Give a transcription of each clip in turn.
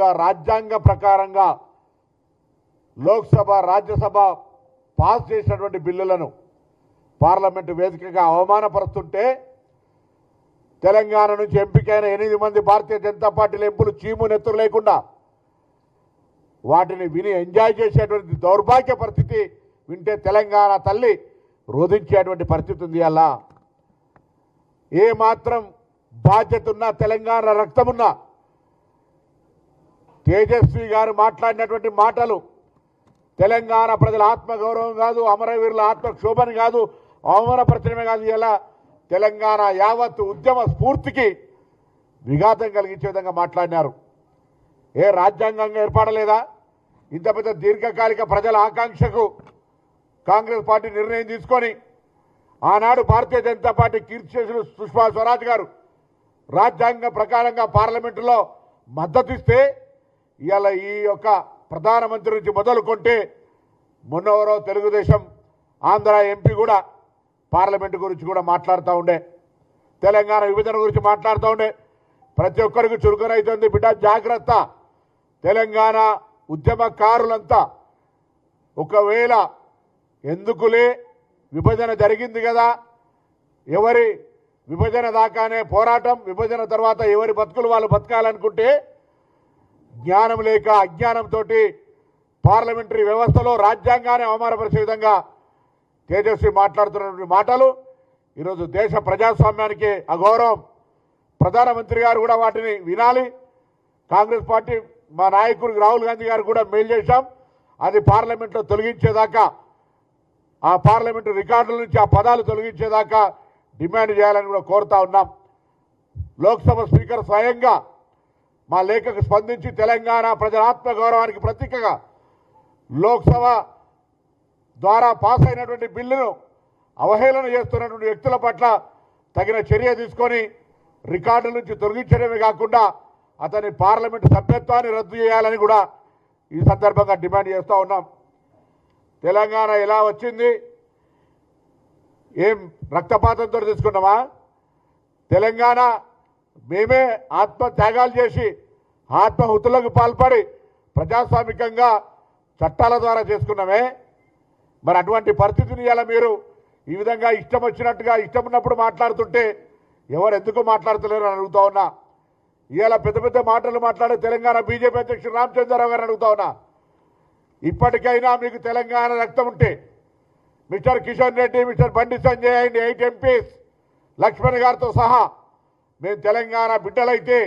విధంగా రాజ్యాంగ ప్రకారంగా లోక్సభ రాజ్యసభ పాస్ చేసినటువంటి బిల్లులను పార్లమెంటు వేదికగా అవమానపరుస్తుంటే తెలంగాణ నుంచి ఎంపికైన 8 మంది భారతీయ జనతా పార్టీల ఎంపులు చీము నెత్తురు లేకుండా వాటిని విని ఎంజాయ్ చేసేటువంటి దౌర్భాగ్య పరిస్థితి వింటే తెలంగాణ తల్లి రోధించేటువంటి పరిస్థితి ఉంది. అలా ఏ మాత్రం బాధ్యత ఉన్నా తెలంగాణ రక్తమున్నా తేజస్వి గారు మాట్లాడినటువంటి మాటలు తెలంగాణ ప్రజల ఆత్మగౌరవం కాదు, అమరవీరుల ఆత్మక్షోభని కాదు, అవమానపరచడమే కాదు, ఇలా తెలంగాణ యావత్ ఉద్యమ స్ఫూర్తికి విఘాతం కలిగించే విధంగా మాట్లాడినారు. ఏ రాజ్యాంగంగా ఏర్పడలేదా? ఇంత పెద్ద దీర్ఘకాలిక ప్రజల ఆకాంక్షకు కాంగ్రెస్ పార్టీ నిర్ణయం తీసుకొని ఆనాడు భారతీయ జనతా పార్టీ కీర్తిశేషులు సుష్మా స్వరాజ్ గారు రాజ్యాంగ ప్రకారంగా పార్లమెంటులో మద్దతిస్తే ఇవాళ ఈ యొక్క ప్రధానమంత్రి నుంచి మొదలుకొంటే మొన్నవరో తెలుగుదేశం ఆంధ్ర ఎంపీ కూడా పార్లమెంటు గురించి కూడా మాట్లాడుతూ ఉండే, తెలంగాణ విభజన గురించి మాట్లాడుతూ ఉండే. ప్రతి ఒక్కరికి చురుకునైతుంది బిడ్డ, జాగ్రత్త. తెలంగాణ ఉద్యమకారులంతా ఒకవేళ ఎందుకులే విభజన జరిగింది కదా, ఎవరి విభజన దాకానే పోరాటం, విభజన తర్వాత ఎవరి బతుకులు వాళ్ళు బతకాలనుకుంటే జ్ఞానం లేక అజ్ఞానంతో పార్లమెంటరీ వ్యవస్థలో రాజ్యాంగాన్ని అవమానపరిచే విధంగా తేజస్వి మాట్లాడుతున్నటువంటి మాటలు ఈరోజు దేశ ప్రజాస్వామ్యానికి అగౌరవం. ప్రధానమంత్రి గారు కూడా వాటిని వినాలి. కాంగ్రెస్ పార్టీ మా నాయకుడు రాహుల్ గాంధీ గారు కూడా మెయిల్ చేశాం. అది పార్లమెంట్లో తొలగించేదాకా, ఆ పార్లమెంటు రికార్డుల నుంచి ఆ పదాలు తొలగించేదాకా డిమాండ్ చేయాలని కూడా కోరుతా ఉన్నాం. లోక్సభ స్పీకర్ స్వయంగా మా లేఖకు స్పందించి తెలంగాణ ప్రజల ఆత్మగౌరవానికి ప్రతీకగా లోక్సభ ద్వారా పాస్ అయినటువంటి బిల్లును అవహేళన చేస్తున్నటువంటి వ్యక్తుల పట్ల తగిన చర్య తీసుకొని రికార్డుల నుంచి తొలగించడమే కాకుండా అతని పార్లమెంటు సభ్యత్వాన్ని రద్దు చేయాలని కూడా ఈ సందర్భంగా డిమాండ్ చేస్తూ ఉన్నాం. తెలంగాణ ఎలా వచ్చింది? ఏం రక్తపాతంతో తీసుకున్నామా? తెలంగాణ మేమే ఆత్మత్యాగాలు చేసి ఆత్మహుతులకు పాల్పడి ప్రజాస్వామికంగా చట్టాల ద్వారా చేసుకున్నామే. మరి అటువంటి పరిస్థితిని ఇలా మీరు ఈ విధంగా ఇష్టం వచ్చినట్టుగా ఇష్టం ఉన్నప్పుడు మాట్లాడుతుంటే ఎవరు ఎందుకు మాట్లాడుతలేరు అని అడుగుతా ఉన్నా. ఇవాళ పెద్ద పెద్ద మాటలు మాట్లాడే తెలంగాణ బీజేపీ అధ్యక్షుడు రామచంద్రరావు గారు అడుగుతా ఉన్నా, ఇప్పటికైనా మీకు తెలంగాణ రక్తం ఉంటే mister Kishan Reddy, mister Bandi Sanjay and 8 MPs Laxman గారితో సహా మేము తెలంగాణ బిడ్డలైతే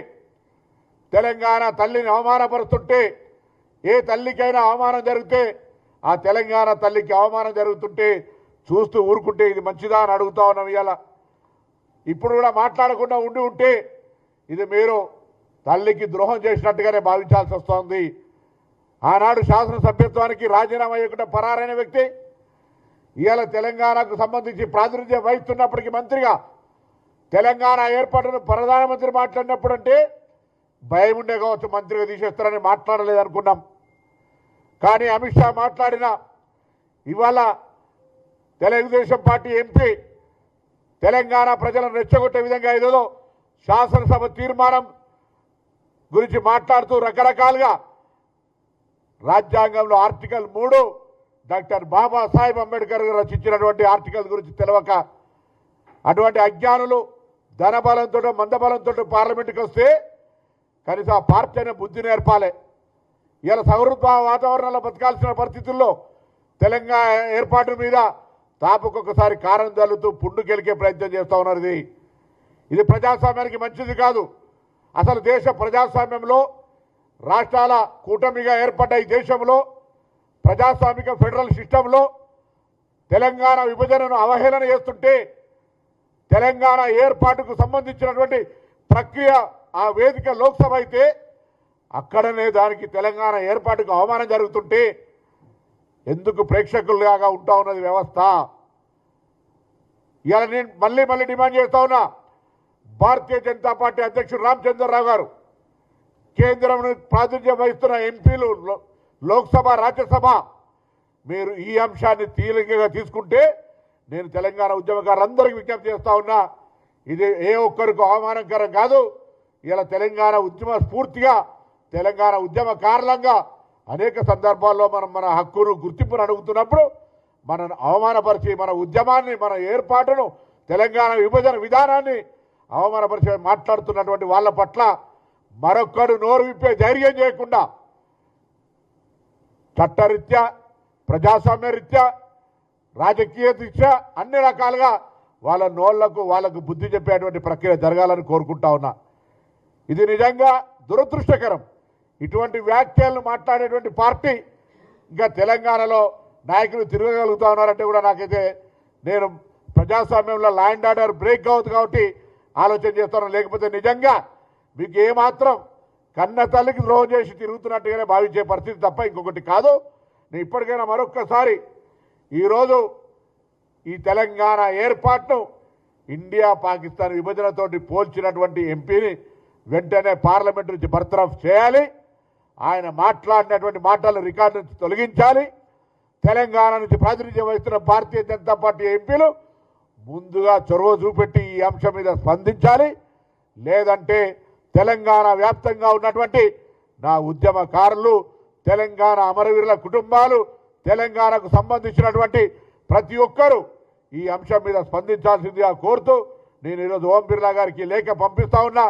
తెలంగాణ తల్లిని అవమానపరుస్తుంటే, ఏ తల్లికైనా అవమానం జరిగితే ఆ తెలంగాణ తల్లికి అవమానం జరుగుతుంటే చూస్తూ ఊరుకుంటే ఇది మంచిదా అని అడుగుతా ఉన్నాం. ఇవాళ ఇప్పుడు కూడా మాట్లాడకుండా ఉండి ఉంటే ఇది మీరు తల్లికి ద్రోహం చేసినట్టుగానే భావించాల్సి వస్తోంది. ఆనాడు శాసనసభ్యత్వానికి రాజీనామా చేయకుండా పరారైన వ్యక్తి ఇవాళ తెలంగాణకు సంబంధించి ప్రాతినిధ్యం వహిస్తున్నప్పటికీ మంత్రిగా తెలంగాణ ఏర్పాటును ప్రధానమంత్రి మాట్లాడినప్పుడు అంటే భయం ఉండే కావచ్చు, మంత్రిగా తీసేస్తారని మాట్లాడలేదనుకున్నాం. కానీ అమిత్ షా మాట్లాడిన ఇవాళ తెలుగుదేశం పార్టీ ఎంపీ తెలంగాణ ప్రజలను రెచ్చగొట్టే విధంగా ఏదో శాసనసభ తీర్మానం గురించి మాట్లాడుతూ రకరకాలుగా రాజ్యాంగంలో ఆర్టికల్ 3 డాక్టర్ బాబాసాహెబ్ అంబేద్కర్ గారు రచించినటువంటి ఆర్టికల్ గురించి తెలవక అటువంటి అజ్ఞానులు ధనబలంతో మందబలంతో పార్లమెంటుకి వస్తే కనీసం ఆ పార్టీ అనే బుద్ధి నేర్పాలి. ఇలా సౌహృద వాతావరణంలో బతకాల్సిన పరిస్థితుల్లో తెలంగాణ ఏర్పాటు మీద తాపుకొకసారి కారం జల్లుతూ పుండు గెలికే ప్రయత్నం చేస్తూ ఉన్నారు. ఇది ప్రజాస్వామ్యానికి మంచిది కాదు. అసలు దేశ ప్రజాస్వామ్యంలో రాష్ట్రాల కూటమిగా ఏర్పడ్డ ఈ దేశంలో ప్రజాస్వామిక ఫెడరల్ సిస్టంలో తెలంగాణ విభజనను అవహేళన చేస్తుంటే తెలంగాణ ఏర్పాటుకు సంబంధించినటువంటి ప్రక్రియ ఆ వేదిక లోక్సభ అయితే అక్కడనే దానికి తెలంగాణ ఏర్పాటుకు అవమానం జరుగుతుంటే ఎందుకు ప్రేక్షకులుగా ఉంటా ఉన్నది వ్యవస్థ? ఇవాళ నేను మళ్ళీ డిమాండ్ చేస్తా ఉన్నా, భారతీయ జనతా పార్టీ అధ్యక్షుడు రామచంద్రరావు గారు, కేంద్రం ప్రాతినిధ్యం వహిస్తున్న ఎంపీలు, లోక్సభ రాజ్యసభ, మీరు ఈ అంశాన్ని తీవ్రంగా తీసుకుంటే నేను తెలంగాణ ఉద్యమకారులందరికీ విజ్ఞప్తి చేస్తా ఉన్నా, ఇది ఏ ఒక్కరికి అవమానకరం కాదు. ఇలా తెలంగాణ ఉద్యమ స్ఫూర్తిగా తెలంగాణ ఉద్యమకారులంగా అనేక సందర్భాల్లో మనం మన హక్కును గుర్తింపును అడుగుతున్నప్పుడు మనను అవమానపరిచి మన ఉద్యమాన్ని మన ఏర్పాటును తెలంగాణ విభజన విధానాన్ని అవమానపరిచి మాట్లాడుతున్నటువంటి వాళ్ళ పట్ల మరొక్కడు నోరు విప్పే ధైర్యం చేయకుండా చట్టరీత్యా ప్రజాస్వామ్య రీత్యా రాజకీయ రీత్యా అన్ని రకాలుగా వాళ్ళ నోళ్లకు వాళ్ళకు బుద్ధి చెప్పేటువంటి ప్రక్రియ జరగాలని కోరుకుంటా ఉన్నా. ఇది నిజంగా దురదృష్టకరం. ఇటువంటి వ్యాఖ్యలను మాట్లాడేటువంటి పార్టీ ఇంకా తెలంగాణలో నాయకులు తిరగగలుగుతా ఉన్నారంటే కూడా నాకైతే నేను ప్రజాస్వామ్యంలో లా అండ్ ఆర్డర్ బ్రేక్ అవుతుంది కాబట్టి ఆలోచన చేస్తాను. లేకపోతే నిజంగా మీకు ఏమాత్రం కన్న తల్లికి ద్రోహం చేసి తిరుగుతున్నట్టుగానే భావించే పరిస్థితి తప్ప ఇంకొకటి కాదు. నేను ఇప్పటికైనా మరొక్కసారి ఈరోజు ఈ తెలంగాణ ఏర్పాటును ఇండియా పాకిస్తాన్ విభజనతోటి పోల్చినటువంటి ఎంపీని వెంటనే పార్లమెంట్ నుంచి బర్తరఫ్ చేయాలి. ఆయన మాట్లాడినటువంటి మాటలు రికార్డు నుంచి తొలగించాలి. తెలంగాణ నుంచి ప్రాతినిధ్యం వహిస్తున్న భారతీయ జనతా పార్టీ ఎంపీలు ముందుగా చొరవ చూపెట్టి ఈ అంశం మీద స్పందించాలి. లేదంటే తెలంగాణ వ్యాప్తంగా ఉన్నటువంటి నా ఉద్యమకారులు, తెలంగాణ అమరవీరుల కుటుంబాలు, తెలంగాణకు సంబంధించినటువంటి ప్రతి ఒక్కరూ ఈ అంశం మీద స్పందించాల్సిందిగా కోరుతూ నేను ఈరోజు ఓం బిర్లా గారికి లేఖ పంపిస్తా ఉన్నా.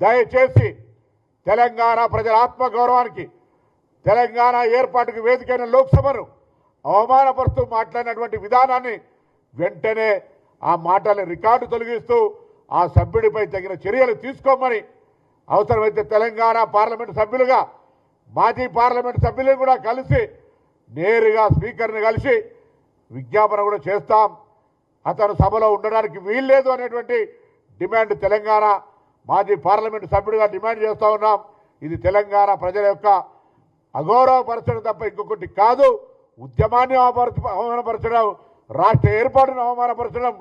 దయచేసి తెలంగాణ ప్రజల ఆత్మగౌరవానికి, తెలంగాణ ఏర్పాటుకు వేదికైన లోక్సభను అవమానపరుస్తూ మాట్లాడినటువంటి విధానాన్ని వెంటనే ఆ మాటల్ని రికార్డు తొలగిస్తూ ఆ సభ్యుడిపై తగిన చర్యలు తీసుకోమని, అవసరమైతే తెలంగాణ పార్లమెంటు సభ్యులుగా మాజీ పార్లమెంటు సభ్యులను కూడా కలిసి నేరుగా స్పీకర్ని కలిసి విజ్ఞాపన కూడా చేస్తాం. అతను సభలో ఉండడానికి వీల్లేదు అనేటువంటి డిమాండ్ తెలంగాణ మాజీ పార్లమెంటు సభ్యుడిగా డిమాండ్ చేస్తూ ఉన్నాం. ఇది తెలంగాణ ప్రజల యొక్క అగౌరవపరచడం తప్ప ఇంకొకటి కాదు. ఉద్యమాన్ని అవమానపరచడం, రాష్ట్ర ఏర్పాటును అవమానపరచడం,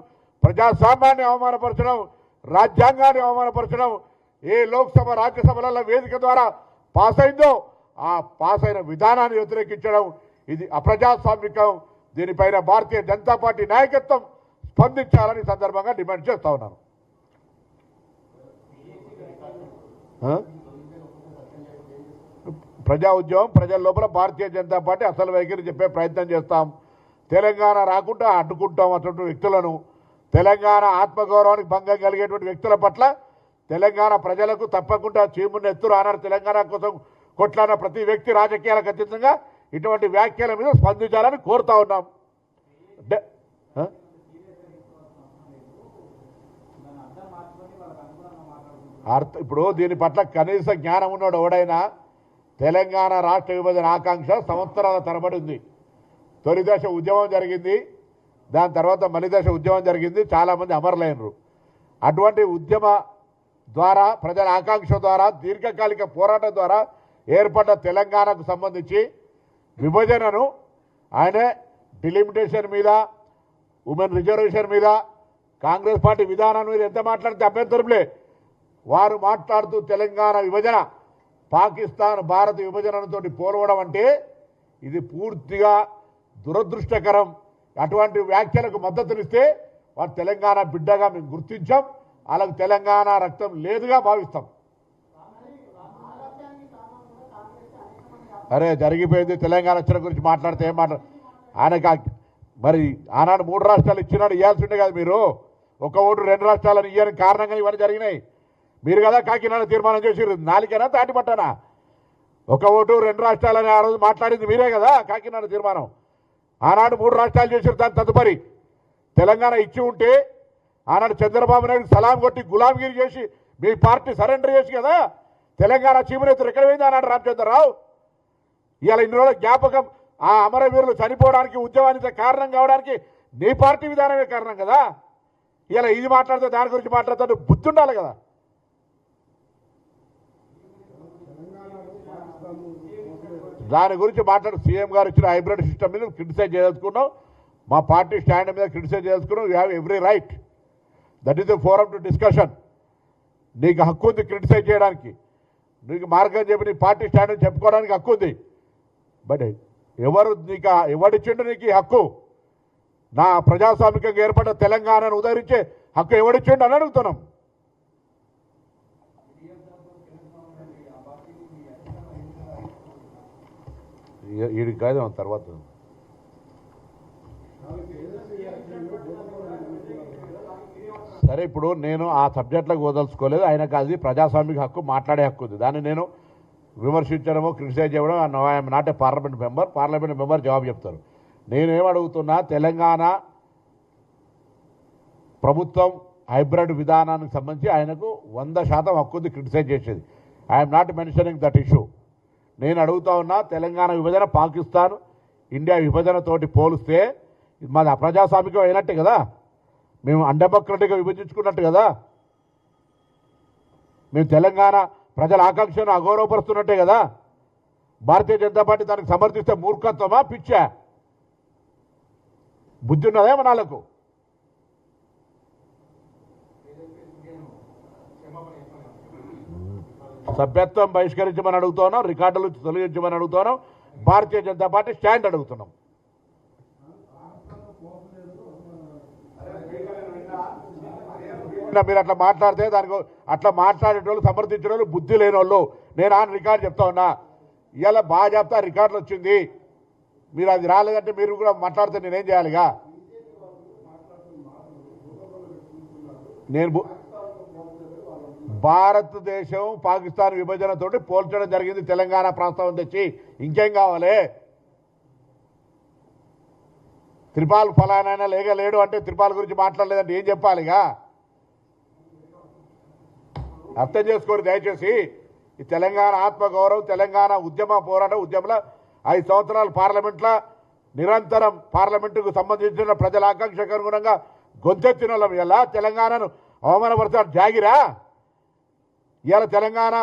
ప్రజాస్వామ్యాన్ని అవమానపరచడం, రాజ్యాంగాన్ని అవమానపరచడం, ఏ లోక్సభ రాజ్యసభలలో వేదిక ద్వారా పాస్ అయిందో ఆ పాస్ అయిన విధానాన్ని వ్యతిరేకించడం ఇది అప్రజాస్వామికం. దీనిపైన భారతీయ జనతా పార్టీ నాయకత్వం స్పందించాలని సందర్భంగా డిమాండ్ చేస్తా ఉన్నాను. ప్రజా ఉద్యమం ప్రజల లోపల భారతీయ జనతా పార్టీ అసలు వైఖరి చెప్పే ప్రయత్నం చేస్తాం. తెలంగాణ రాకుండా అడ్డుకుంటాం అటువంటి వ్యక్తులను. తెలంగాణ ఆత్మగౌరవానికి భంగం కలిగేటువంటి వ్యక్తుల పట్ల తెలంగాణ ప్రజలకు తప్పకుండా చీమున్న ఎత్తురు ఆనాడు తెలంగాణ కోసం కొట్లాడిన ప్రతి వ్యక్తి రాజకీయాలకు అతీతంగా ఇటువంటి వ్యాఖ్యల మీద స్పందించాలని కోరుతా ఉన్నాం. ఇప్పుడు దీని పట్ల కనీస జ్ఞానం ఉన్నాడు ఎవడైనా. తెలంగాణ రాష్ట్ర విభజన ఆకాంక్ష సంవత్సరాల తరబడి ఉంది. తొలి దశ ఉద్యమం జరిగింది, దాని తర్వాత మలి దశ ఉద్యమం జరిగింది, చాలామంది అమరులైనరు. అటువంటి ఉద్యమ ద్వారా ప్రజల ఆకాంక్ష ద్వారా దీర్ఘకాలిక పోరాటం ద్వారా ఏర్పడ్డ తెలంగాణకు సంబంధించి విభజనను ఆయనే డిలిమిటేషన్ మీద, ఉమెన్ రిజర్వేషన్ మీద, కాంగ్రెస్ పార్టీ విధానం మీద ఎంత మాట్లాడితే అభ్యంతరంలే. వారు మాట్లాడుతూ తెలంగాణ విభజన పాకిస్తాన్ భారత విభజనతో పోలవడం అంటే ఇది పూర్తిగా దురదృష్టకరం. అటువంటి వ్యాఖ్యలకు మద్దతునిస్తే వారు తెలంగాణ బిడ్డగా మేము గుర్తించాం, వాళ్ళకు తెలంగాణ రక్తం లేదుగా భావిస్తాం. అరే జరిగిపోయింది. తెలంగాణ వచ్చిన గురించి మాట్లాడితే ఏం ఆయనకు మరి ఆనాడు 3 రాష్ట్రాలు ఇచ్చినాడు, ఇవ్వాల్సిండే కదా. మీరు ఒక ఓటు 2 రాష్ట్రాలను ఇవ్వని కారణంగా ఇవన్నీ జరిగినాయి. మీరు కదా కాకినాడ తీర్మానం చేసి నాలుగైనా తాటిపట్టానా? ఒక ఓటు 2 రాష్ట్రాలని ఆ రోజు మాట్లాడింది మీరే కదా కాకినాడ తీర్మానం. ఆనాడు 3 రాష్ట్రాలు చేసారు. దాని తదుపరి తెలంగాణ ఇచ్చి ఉంటే ఆనాడు చంద్రబాబు నాయుడు సలాం కొట్టి గులాంగిరి చేసి మీ పార్టీ సరెండర్ చేసి కదా తెలంగాణ చీమనేతులు ఎక్కడ పోయింది ఆనాడు రామచంద్రరావు. ఇవాళ ఇన్ని రోజుల జ్ఞాపకం ఆ అమరవీరులు చనిపోవడానికి ఉద్యమానికి కారణం కావడానికి నీ పార్టీ విధానమే కారణం కదా. ఇలా ఇది మాట్లాడితే దాని గురించి మాట్లాడుతుంటే బుద్ధి ఉండాలి కదా. దాని గురించి మాట్లాడు సీఎం గారు ఇచ్చిన హైబ్రిడ్ సిస్టమ్ మీద క్రిటిసైజ్ చేయదలుచుకున్నాం. మా పార్టీ స్టాండ్ మీద క్రిటిసైజ్ చేయదలుచుకున్నాం. You have every right, that is the forum to discussion. నీకు హక్కు ఉంది క్రిటిసైజ్ చేయడానికి, నీకు మార్గం చెప్పి నీ పార్టీ స్టాండ్ చెప్పుకోవడానికి హక్కు ఉంది. బట్ ఎవడిచ్చిండు నీకు ఈ హక్కు? నా ప్రజాస్వామికంగా ఏర్పడ్డ తెలంగాణను ఉదహరించే హక్కు ఎవడిచ్చిండు అని అడుగుతున్నాం. వీడికి కాదు తర్వాత సరే. ఇప్పుడు నేను ఆ సబ్జెక్టులకు వదలుచుకోలేదు. ఆయనకు అది ప్రజాస్వామిక హక్కు, మాట్లాడే హక్కు ఉంది. దాన్ని నేను విమర్శించడమో క్రిటిసైజ్ చేయడం, I'm not a parliament member జవాబు చెప్తారు. నేనేమడుగుతున్నా, తెలంగాణ ప్రభుత్వం హైబ్రిడ్ విధానానికి సంబంధించి ఆయనకు 100% హక్కు ఉంది క్రిటిసైజ్ చేసేది. I'm not mentioning that issue. నేను అడుగుతా ఉన్నా, తెలంగాణ విభజన పాకిస్తాన్ ఇండియా విభజనతోటి పోలిస్తే మాది అప్రజాస్వామికం అయినట్టే కదా, మేము అన్డెమోక్రటిక్గా విభజించుకున్నట్టు కదా, మేము తెలంగాణ ప్రజల ఆకాంక్షను అగౌరవపరుస్తున్నట్టే కదా. భారతీయ జనతా పార్టీ దానికి సమర్థిస్తే మూర్ఖత్వమా, పిచ్చా? బుద్ధి ఉన్నదే మనాలకు? సభ్యత్వం బహిష్కరించమని అడుగుతున్నాం, రికార్డులు తొలగించమని అడుగుతున్నాం, భారతీయ జనతా పార్టీ స్టాండ్ అడుగుతున్నాం. మీరు అట్లా మాట్లాడితే దానికి అట్లా మాట్లాడేటోళ్ళు, సమర్థించే వాళ్ళు బుద్ధి లేని వాళ్ళు. నేను ఆ రికార్డు చెప్తా ఉన్నా, ఇవాళ బాగా చెప్తా రికార్డులు వచ్చింది, మీరు అది రాలేదంటే మీరు కూడా మాట్లాడితే నేనేం చేయాలిగా? నేను భారతదేశం పాకిస్తాన్ విభజనతో పోల్చడం జరిగింది, తెలంగాణ ప్రస్తావన తెచ్చి. ఇంకేం కావాలి? త్రిపాల్ ఫలానైనా లేడు అంటే త్రిపాల్ గురించి మాట్లాడలేదంటే ఏం చెప్పాలిగా? అర్థం చేసుకోరు దయచేసి. ఈ తెలంగాణ ఆత్మగౌరవం, తెలంగాణ ఉద్యమంలో 5 సంవత్సరాలు పార్లమెంట్లో నిరంతరం పార్లమెంటుకు సంబంధించిన ప్రజల ఆకాంక్షకు అనుగుణంగా గొంతెత్తిన వాళ్ళం. ఇలా తెలంగాణను అవమానపరచాలి జాగిరా? ఇవాళ తెలంగాణ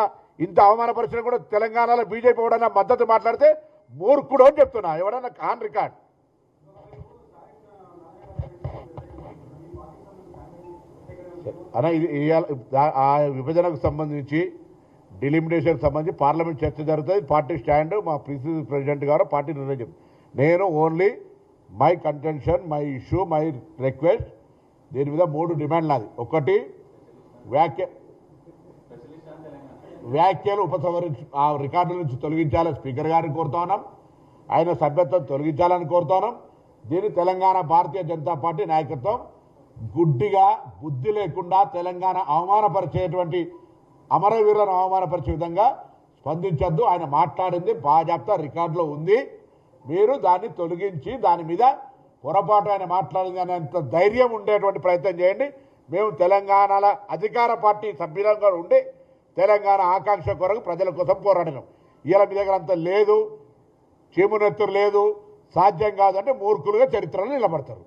ఇంత అవమానపరిచిన కూడా తెలంగాణలో బీజేపీ ఎవడన్నా మద్దతు మాట్లాడితే మూర్ఖుడు అని చెప్తున్నా. ఎవడన్నా ఆన్ రికార్డ్. అన్న ఆ విభజనకు సంబంధించి, డిలిమిటేషన్కి సంబంధించి పార్లమెంట్ చర్చ జరుగుతుంది. పార్టీ స్టాండ్ మా ప్రెసిడెంట్ గారు పార్టీ నిర్ణయం చెప్తారు. నేను only my contention, my issue, my request, దీని మీద 3 డిమాండ్లు నాది. ఒకటి, వ్యాఖ్యలు ఉపసంహరించు, ఆ రికార్డుల నుంచి తొలగించాలని స్పీకర్ గారిని కోరుతా ఉన్నాం. ఆయన సభ్యత్వం తొలగించాలని కోరుతా ఉన్నాం. దీన్ని తెలంగాణ భారతీయ జనతా పార్టీ నాయకత్వం గుడ్డిగా, బుద్ధి లేకుండా తెలంగాణ అవమానపరిచేటువంటి, అమరవీరులను అవమానపరిచే విధంగా స్పందించొద్దు. ఆయన మాట్లాడింది బాజాప్తా రికార్డులో ఉంది. మీరు దాన్ని తొలగించి దాని మీద పొరపాటు ఆయన మాట్లాడింది అనేంత ధైర్యం ఉండేటువంటి ప్రయత్నం చేయండి. మేము తెలంగాణలో అధికార పార్టీ సభ్యులంగా ఉండి తెలంగాణ ఆకాంక్ష కొరకు ప్రజల కోసం పోరాడినాం. ఇలా మీ దగ్గర అంత లేదు, చీమునెత్తురు లేదు, సాధ్యం కాదంటే మూర్ఖులుగా చరిత్రలో నిలబడతారు.